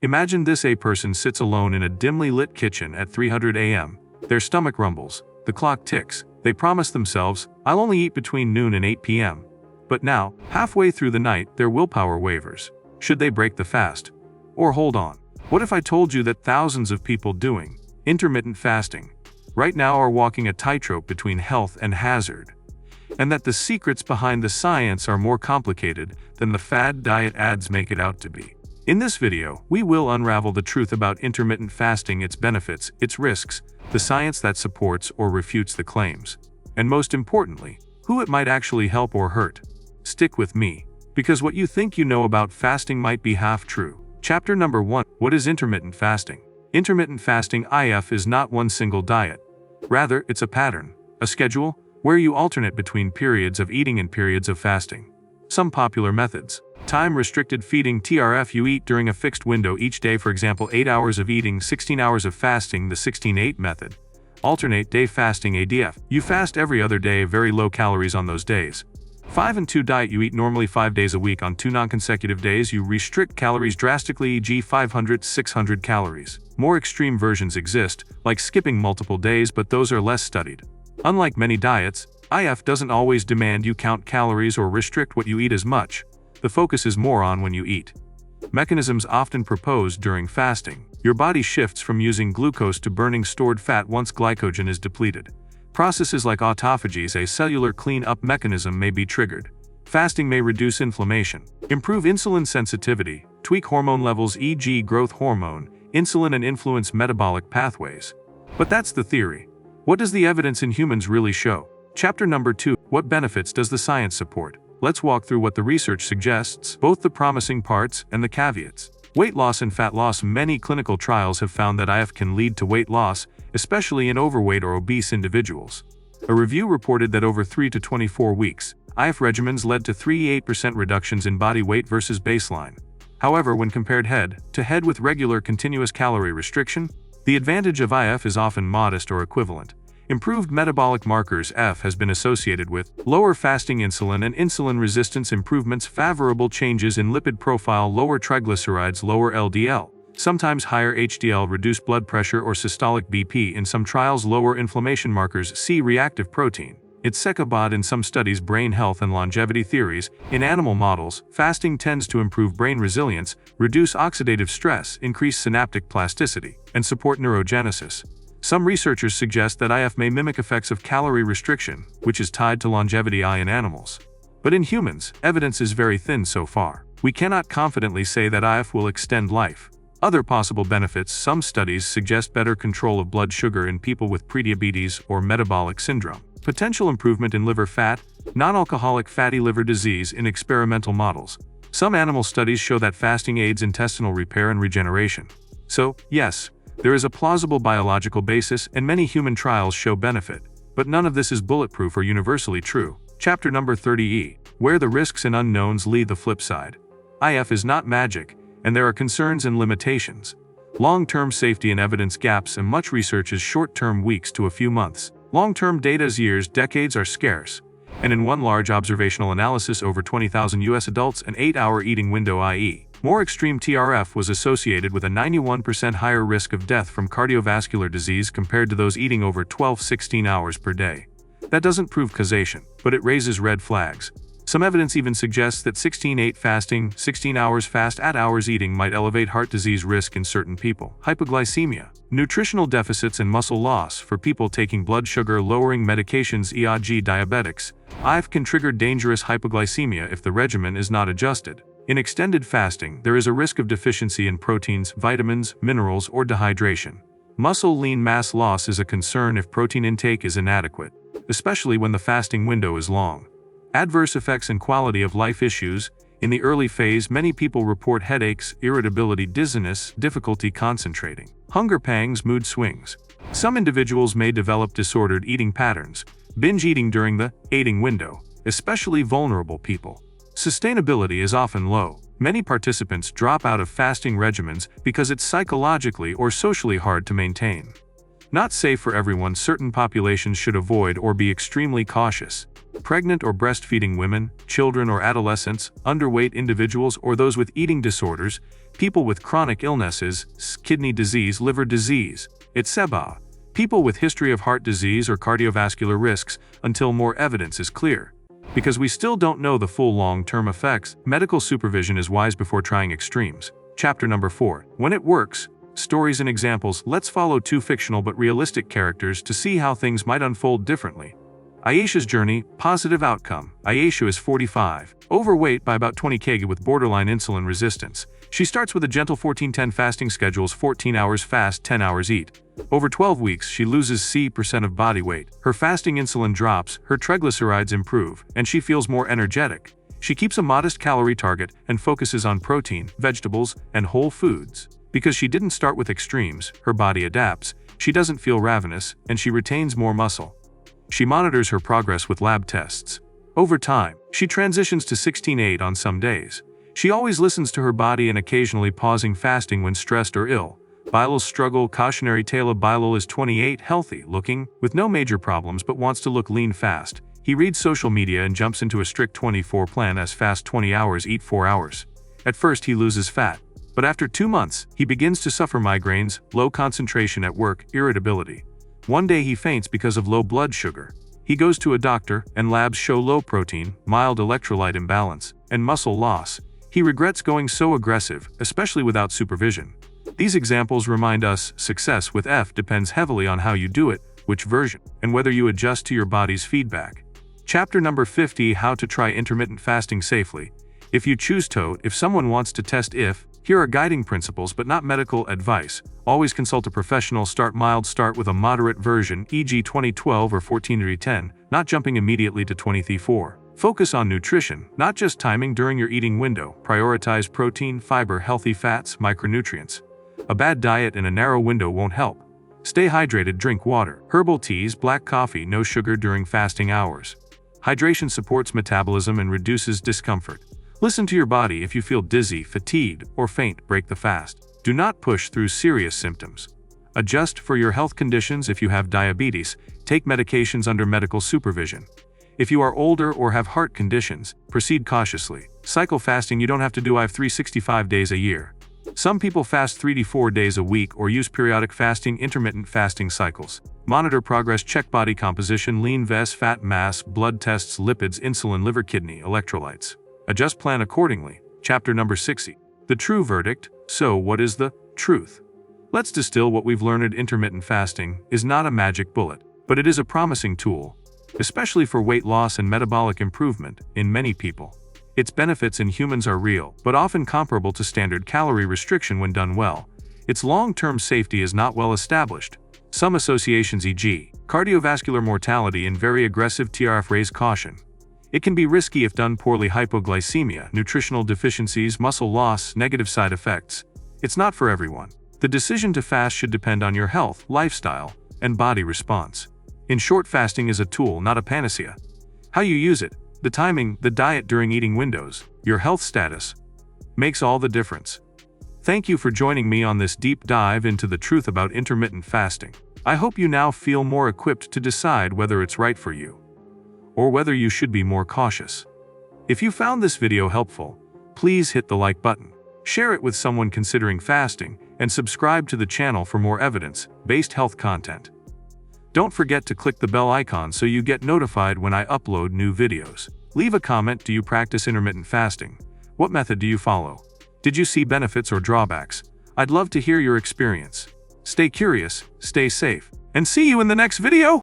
Imagine this: a person sits alone in a dimly lit kitchen at 300 a.m. Their stomach rumbles, the clock ticks. They promise themselves, "I'll only eat between noon and 8 p.m. But now, halfway through the night, their willpower wavers. Should they break the fast? Or hold on? What if I told you that thousands of people doing intermittent fasting right now are walking a tightrope between health and hazard? And that the secrets behind the science are more complicated than the fad diet ads make it out to be? In this video, we will unravel the truth about intermittent fasting, its benefits, its risks, the science that supports or refutes the claims, and most importantly, who it might actually help or hurt. Stick with me, because what you think you know about fasting might be half true. Chapter number 1. What is intermittent fasting? Intermittent fasting (IF) is not one single diet. Rather, it's a pattern, a schedule, where you alternate between periods of eating and periods of fasting. Some popular methods. Time-restricted feeding (TRF). You eat during a fixed window each day, for example 8 hours of eating, 16 hours of fasting, the 16-8 method. Alternate day fasting (ADF). You fast every other day, very low calories on those days. 5 and 2 diet. You eat normally 5 days a week. On 2 non-consecutive days, you restrict calories drastically, e.g. 500-600 calories. More extreme versions exist, like skipping multiple days, but those are less studied. Unlike many diets, IF doesn't always demand you count calories or restrict what you eat as much. The focus is more on when you eat. Mechanisms often proposed during fasting. Your body shifts from using glucose to burning stored fat once glycogen is depleted. Processes like autophagy, a cellular clean-up mechanism, may be triggered. Fasting may reduce inflammation, improve insulin sensitivity, tweak hormone levels, e.g. growth hormone, insulin, and influence metabolic pathways. But that's the theory. What does the evidence in humans really show? Chapter number 2. What benefits does the science support? Let's walk through what the research suggests, both the promising parts and the caveats. Weight loss and fat loss. Many clinical trials have found that IF can lead to weight loss, especially in overweight or obese individuals. A review reported that over 3 to 24 weeks, IF regimens led to 38% reductions in body weight versus baseline. However, when compared head-to-head with regular continuous calorie restriction, the advantage of IF is often modest or equivalent. Improved metabolic markers. F has been associated with lower fasting insulin and insulin resistance improvements, favorable changes in lipid profile, lower triglycerides, lower LDL, sometimes higher HDL, reduced blood pressure or systolic BP in some trials, lower inflammation markers, C-reactive protein. It's secabod in some studies, brain health and longevity theories. In animal models, fasting tends to improve brain resilience, reduce oxidative stress, increase synaptic plasticity, and support neurogenesis. Some researchers suggest that IF may mimic effects of calorie restriction, which is tied to longevity in animals. But in humans, evidence is very thin so far. We cannot confidently say that IF will extend life. Other possible benefits. Some studies suggest better control of blood sugar in people with prediabetes or metabolic syndrome. Potential improvement in liver fat, non-alcoholic fatty liver disease in experimental models. Some animal studies show that fasting aids intestinal repair and regeneration. So, yes, there is a plausible biological basis, and many human trials show benefit. But none of this is bulletproof or universally true. Chapter number 30E. Where the risks and unknowns lead. The flip side. IF is not magic, and there are concerns and limitations. Long-term safety and evidence gaps, and much research is short-term, weeks to a few months. Long-term data is years, decades are scarce. And in one large observational analysis, over 20,000 US adults, an 8-hour eating window, i.e., more extreme TRF, was associated with a 91% higher risk of death from cardiovascular disease compared to those eating over 12-16 hours per day. That doesn't prove causation, but it raises red flags. Some evidence even suggests that 16-8 fasting, 16 hours fast at hours eating, might elevate heart disease risk in certain people. Hypoglycemia, nutritional deficits, and muscle loss. For people taking blood sugar lowering medications, e.g. diabetics, IF can trigger dangerous hypoglycemia if the regimen is not adjusted. In extended fasting, there is a risk of deficiency in proteins, vitamins, minerals, or dehydration. Muscle lean mass loss is a concern if protein intake is inadequate, especially when the fasting window is long. Adverse effects and quality of life issues. In the early phase, many people report headaches, irritability, dizziness, difficulty concentrating, hunger pangs, mood swings. Some individuals may develop disordered eating patterns, binge eating during the eating window, especially vulnerable people. Sustainability is often low. Many participants drop out of fasting regimens because it's psychologically or socially hard to maintain. Not safe for everyone. Certain populations should avoid or be extremely cautious. Pregnant or breastfeeding women, children or adolescents, underweight individuals, or those with eating disorders, People with chronic illnesses, kidney disease, liver disease, etc. People with history of heart disease or cardiovascular risks until more evidence is clear. Because we still don't know the full long-term effects, medical supervision is wise before trying extremes. Chapter number 4. When it works. Stories and examples. Let's follow two fictional but realistic characters to see how things might unfold differently. Ayesha's journey, positive outcome. Ayesha is 45, overweight by about 20 kg with borderline insulin resistance. She starts with a gentle 14-10 fasting schedules, 14 hours fast, 10 hours eat. Over 12 weeks, she loses C% of body weight. Her fasting insulin drops, her triglycerides improve, and she feels more energetic. She keeps a modest calorie target and focuses on protein, vegetables, and whole foods. Because she didn't start with extremes, her body adapts, she doesn't feel ravenous, and she retains more muscle. She monitors her progress with lab tests. Over time, she transitions to 16-8 on some days. She always listens to her body and occasionally pausing fasting when stressed or ill. Bilal's struggle. Cautionary tale of Bilal is 28, healthy looking, with no major problems but wants to look lean fast. He reads social media and jumps into a strict 24 plan as fast 20 hours, eat 4 hours. At first he loses fat, but after 2 months, he begins to suffer migraines, low concentration at work, irritability. One day he faints because of low blood sugar. He goes to a doctor, and labs show low protein, mild electrolyte imbalance, and muscle loss. He regrets going so aggressive, especially without supervision. These examples remind us success with F depends heavily on how you do it, which version, and whether you adjust to your body's feedback. Chapter number 50. How to try intermittent fasting safely. If you choose to, if someone wants to test if, here are guiding principles but not medical advice. Always consult a professional. Start mild. Start with a moderate version, e.g. 20-12 or 14-10, not jumping immediately to 20-4. Focus on nutrition, not just timing during your eating window. Prioritize protein, fiber, healthy fats, micronutrients. A bad diet in a narrow window won't help. Stay hydrated. Drink water, herbal teas, black coffee, no sugar during fasting hours. Hydration supports metabolism and reduces discomfort. Listen to your body. If you feel dizzy, fatigued, or faint, break the fast. Do not push through serious symptoms. Adjust for your health conditions. If you have diabetes, take medications under medical supervision. If you are older or have heart conditions, proceed cautiously. Cycle fasting. You don't have to do 365 days a year. Some people fast 3 to 4 days a week or use periodic fasting, intermittent fasting cycles. Monitor progress. Check body composition, lean vs fat mass, blood tests, lipids, insulin, liver, kidney, electrolytes. Adjust plan accordingly. Chapter number 60. The true verdict. So what is the truth? Let's distill what we've learned. Intermittent fasting is not a magic bullet, but it is a promising tool, especially for weight loss and metabolic improvement in many people. Its benefits in humans are real, but often comparable to standard calorie restriction when done well. Its long-term safety is not well established. Some associations, e.g., cardiovascular mortality and very aggressive TRF, raise caution. It can be risky if done poorly. Hypoglycemia, nutritional deficiencies, muscle loss, negative side effects. It's not for everyone. The decision to fast should depend on your health, lifestyle, and body response. In short, fasting is a tool, not a panacea. How you use it, the timing, the diet during eating windows, your health status, makes all the difference. Thank you for joining me on this deep dive into the truth about intermittent fasting. I hope you now feel more equipped to decide whether it's right for you, or whether you should be more cautious. If you found this video helpful, please hit the like button, share it with someone considering fasting, and subscribe to the channel for more evidence-based health content. Don't forget to click the bell icon so you get notified when I upload new videos. Leave a comment. Do you practice intermittent fasting? What method do you follow? Did you see benefits or drawbacks? I'd love to hear your experience. Stay curious, stay safe, and see you in the next video!